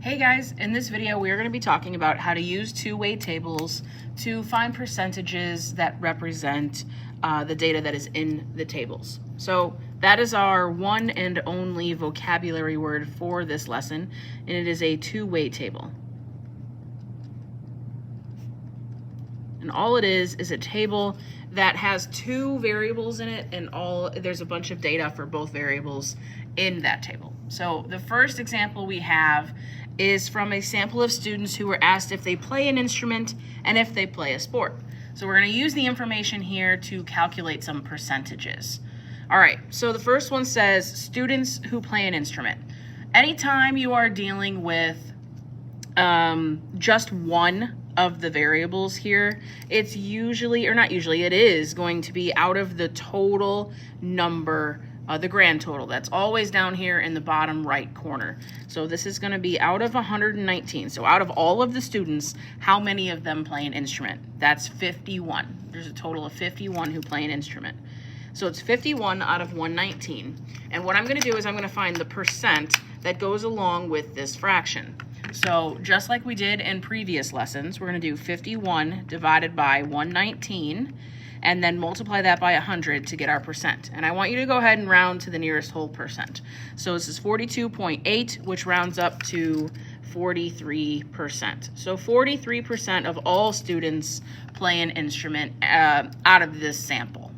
Hey guys, in this video we are going to be talking about how to use two-way tables to find percentages that represent the data that is in the tables. So that is our one and only vocabulary word for this lesson, and it is a two-way table. And all it is a table that has two variables in it, and there's a bunch of data for both variables in that table. So the first example we have is from a sample of students who were asked if they play an instrument and if they play a sport. So we're going to use the information here to calculate some percentages. All right, so the first one says students who play an instrument. Anytime you are dealing with just one of the variables here, it's usually, or not usually, it is going to be out of the total number, the grand total. That's always down here in the bottom right corner. So this is going to be out of 119. So out of all of the students, how many of them play an instrument? That's 51. There's a total of 51 who play an instrument. So it's 51 out of 119. And what I'm going to do is I'm going to find the percent that goes along with this fraction. So just like we did in previous lessons, we're going to do 51 divided by 119 and then multiply that by 100 to get our percent. And I want you to go ahead and round to the nearest whole percent. So this is 42.8, which rounds up to 43%. So 43% of all students play an instrument out of this sample.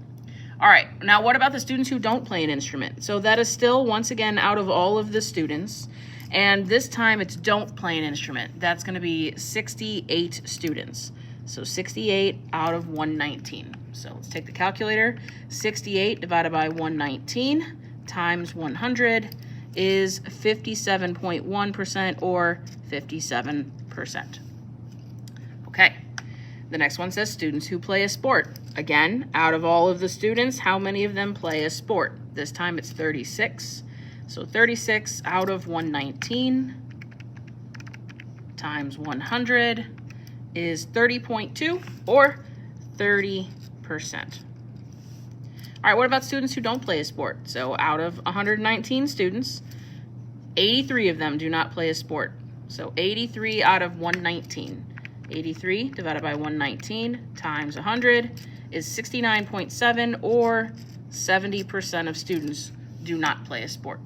All right, now what about the students who don't play an instrument? So that is still, once again, out of all of the students. And this time it's don't play an instrument. That's going to be 68 students. So 68 out of 119. So let's take the calculator. 68 divided by 119 times 100 is 57.1% or 57%. Okay. The next one says students who play a sport. Again, out of all of the students, how many of them play a sport? This time it's 36. So 36 out of 119 times 100 is 30.2 or 30%. All right, what about students who don't play a sport? So out of 119 students, 83 of them do not play a sport. So 83 out of 119. 83 divided by 119 times 100 is 69.7 or 70% of students do not play a sport.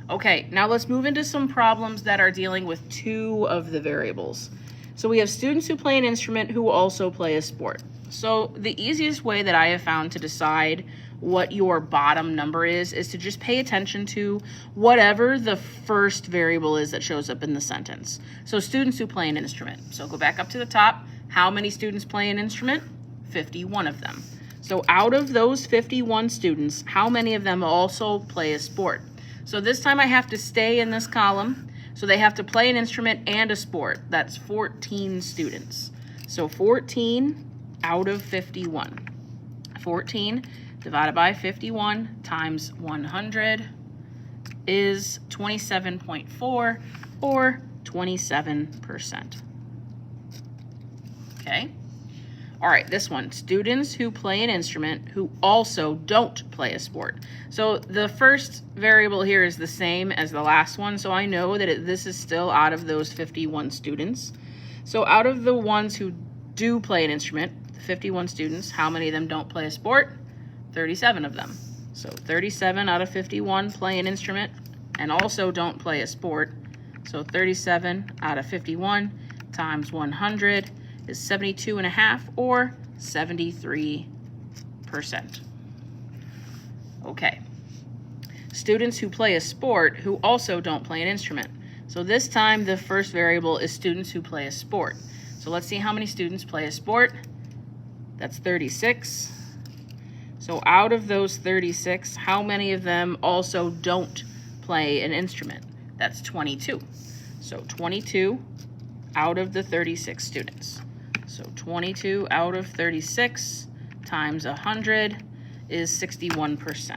Okay, now let's move into some problems that are dealing with two of the variables. So we have students who play an instrument who also play a sport. So the easiest way that I have found to decide what your bottom number is to just pay attention to whatever the first variable is that shows up in the sentence. So students who play an instrument. So go back up to the top. How many students play an instrument? 51 of them. So out of those 51 students, how many of them also play a sport? So this time I have to stay in this column. So they have to play an instrument and a sport. That's 14 students. So 14 out of 51. 14 divided by 51 times 100 is 27.4 or 27%. Okay. All right, this one, students who play an instrument who also don't play a sport. So the first variable here is the same as the last one, so I know that this is still out of those 51 students. So out of the ones who do play an instrument, the 51 students, how many of them don't play a sport? 37 of them. So 37 out of 51 play an instrument and also don't play a sport. So 37 out of 51 times 100 is 72.5 or 73%. Okay. Students who play a sport who also don't play an instrument. So this time the first variable is students who play a sport. So let's see how many students play a sport. That's 36. So out of those 36, how many of them also don't play an instrument? That's 22. So 22 out of the 36 students. So 22 out of 36 times 100 is 61%.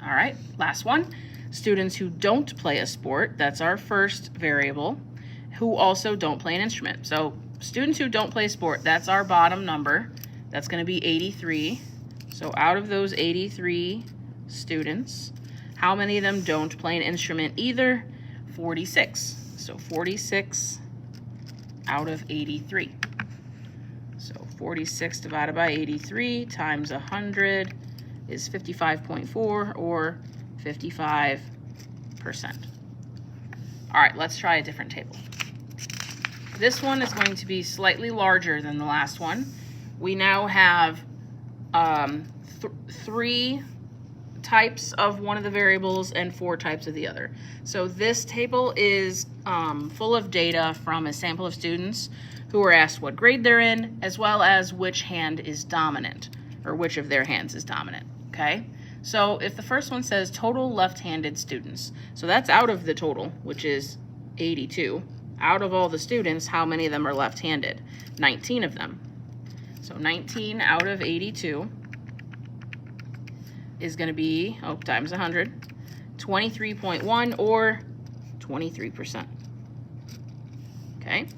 All right, last one. Students who don't play a sport, that's our first variable, who also don't play an instrument. So students who don't play a sport, that's our bottom number. That's going to be 83. So out of those 83 students, How many of them don't play an instrument either? 46. So 46 out of 83. So 46 divided by 83 times 100 is 55.4, or 55%. All right, let's try a different table. This one is going to be slightly larger than the last one. We now have 3 types of one of the variables and 4 types of the other. So this table is full of data from a sample of students who were asked what grade they're in, as well as which hand is dominant, or which of their hands is dominant, okay? So if the first one says total left-handed students, so that's out of the total, which is 82. Out of all the students, how many of them are left-handed? 19 of them. So 19 out of 82 is going to be, times 100, 23.1, or 23%. Okay,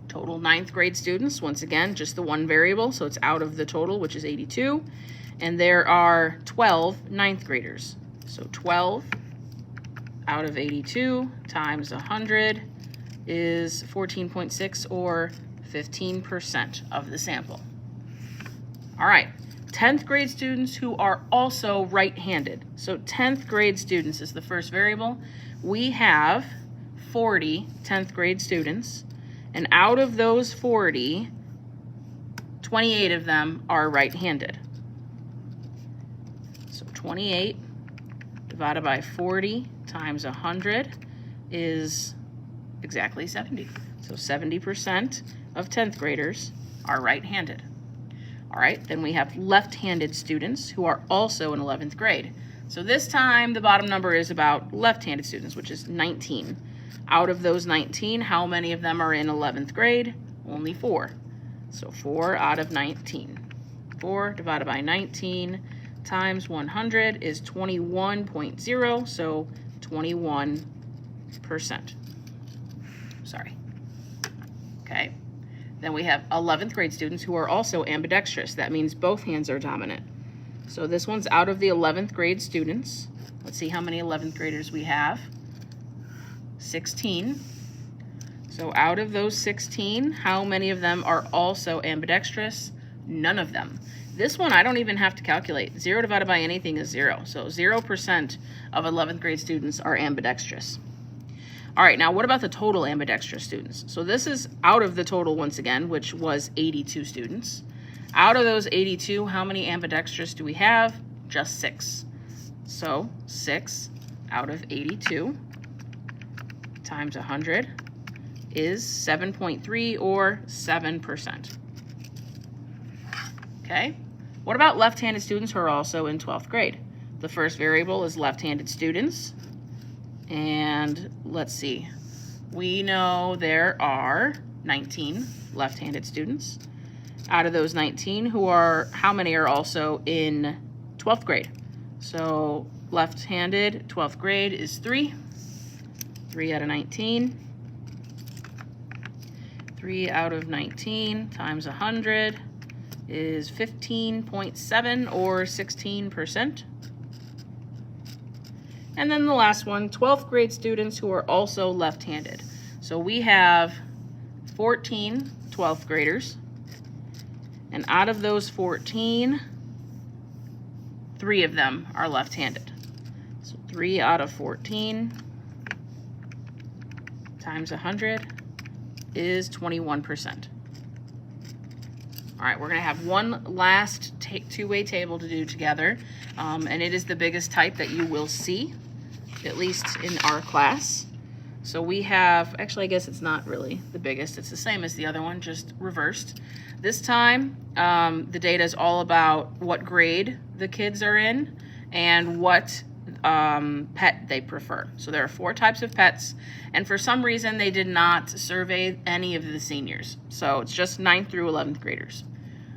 total 9th grade students, once again, just the one variable, so it's out of the total, which is 82. And there are 12 9th graders. So 12 out of 82 times 100 is 14.6, or 15% of the sample. All right, 10th grade students who are also right-handed. So 10th grade students is the first variable. We have 40 10th grade students, and out of those 40, 28 of them are right-handed. So 28 divided by 40 times 100 is exactly 70. So 70% of 10th graders are right-handed. All right, then we have left-handed students who are also in 11th grade. So this time the bottom number is about left-handed students, which is 19. Out of those 19, how many of them are in 11th grade? Only 4. So 4 out of 19. 4 divided by 19 times 100 is 21.0, so 21%. Sorry. Okay. Then we have 11th grade students who are also ambidextrous. That means both hands are dominant. So this one's out of the 11th grade students. Let's see how many 11th graders we have. 16. So out of those 16, how many of them are also ambidextrous? None of them. This one I don't even have to calculate. 0 divided by anything is 0. So 0% of 11th grade students are ambidextrous. All right, now what about the total ambidextrous students? So this is out of the total once again, which was 82 students. Out of those 82, how many ambidextrous do we have? Just 6. So 6 out of 82 times 100 is 7.3, or 7%. Okay, what about left-handed students who are also in 12th grade? The first variable is left-handed students. And let's see, we know there are 19 left-handed students. Out of those 19, how many are also in 12th grade? So left-handed 12th grade is 3. 3 out of 19. 3 out of 19 times 100 is 15.7, or 16%. And then the last one, 12th grade students who are also left-handed. So we have 14 12th graders. And out of those 14, 3 of them are left-handed. So 3 out of 14 times 100 is 21%. All right, we're gonna have one last two-way table to do together. And it is the biggest type that you will see, at least in our class. So we have, actually I guess it's not really the biggest, it's the same as the other one, just reversed. This time, the data is all about what grade the kids are in and what pet they prefer. So there are 4 types of pets, and for some reason they did not survey any of the seniors. So it's just 9th through 11th graders.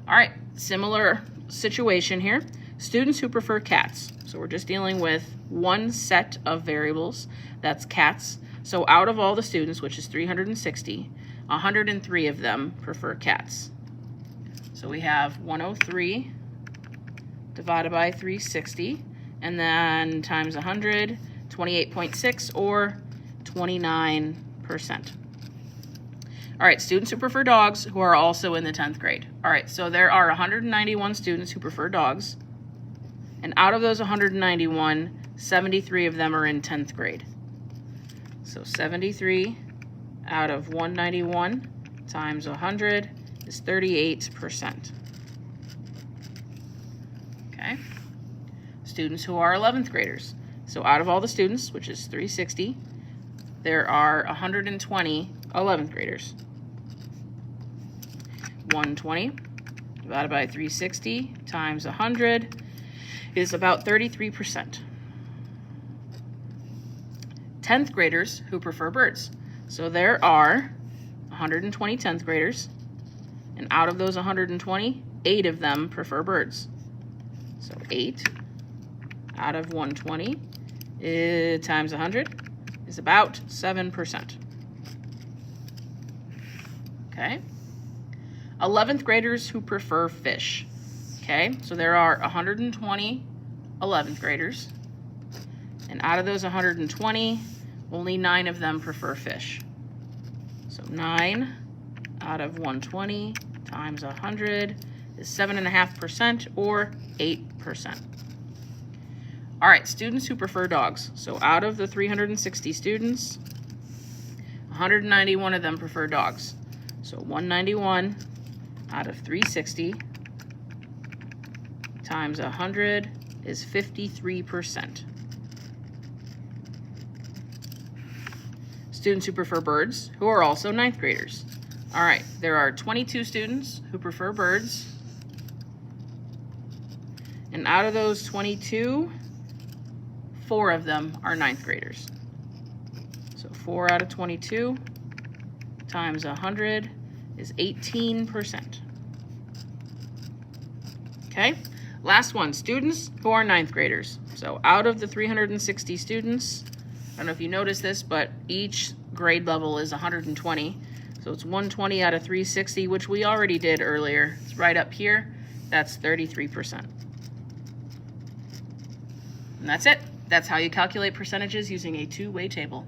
All right, similar situation here. Students who prefer cats. So we're just dealing with one set of variables, that's cats. So out of all the students, which is 360, 103 of them prefer cats. So we have 103 divided by 360 and then times 100, 28.6 or 29%. All right, students who prefer dogs who are also in the 10th grade. All right, so there are 191 students who prefer dogs, and out of those 191, 73 of them are in 10th grade. So 73 out of 191 times 100 is 38%. Okay. Students who are 11th graders. So out of all the students, which is 360, there are 120 11th graders. 120 divided by 360 times 100 is about 33%. 10th graders who prefer birds. So there are 120 10th graders, and out of those 120, 8 of them prefer birds. So 8 out of 120 times 100 is about 7%. Okay. 11th graders who prefer fish. Okay, so there are 120 11th graders, and out of those 120, only 9 of them prefer fish. So 9 out of 120 times 100 is 7.5% or 8%. All right, students who prefer dogs. So out of the 360 students, 191 of them prefer dogs. So 191 out of 360 times 100 is 53%. Students who prefer birds, who are also 9th graders. All right, there are 22 students who prefer birds, and out of those 22, 4 of them are 9th graders. So 4 out of 22 times 100 is 18%. Okay, last one, students who are 9th graders. So out of the 360 students, I don't know if you noticed this, but each grade level is 120. So it's 120 out of 360, which we already did earlier. It's right up here. That's 33%. And that's it. That's how you calculate percentages using a two-way table.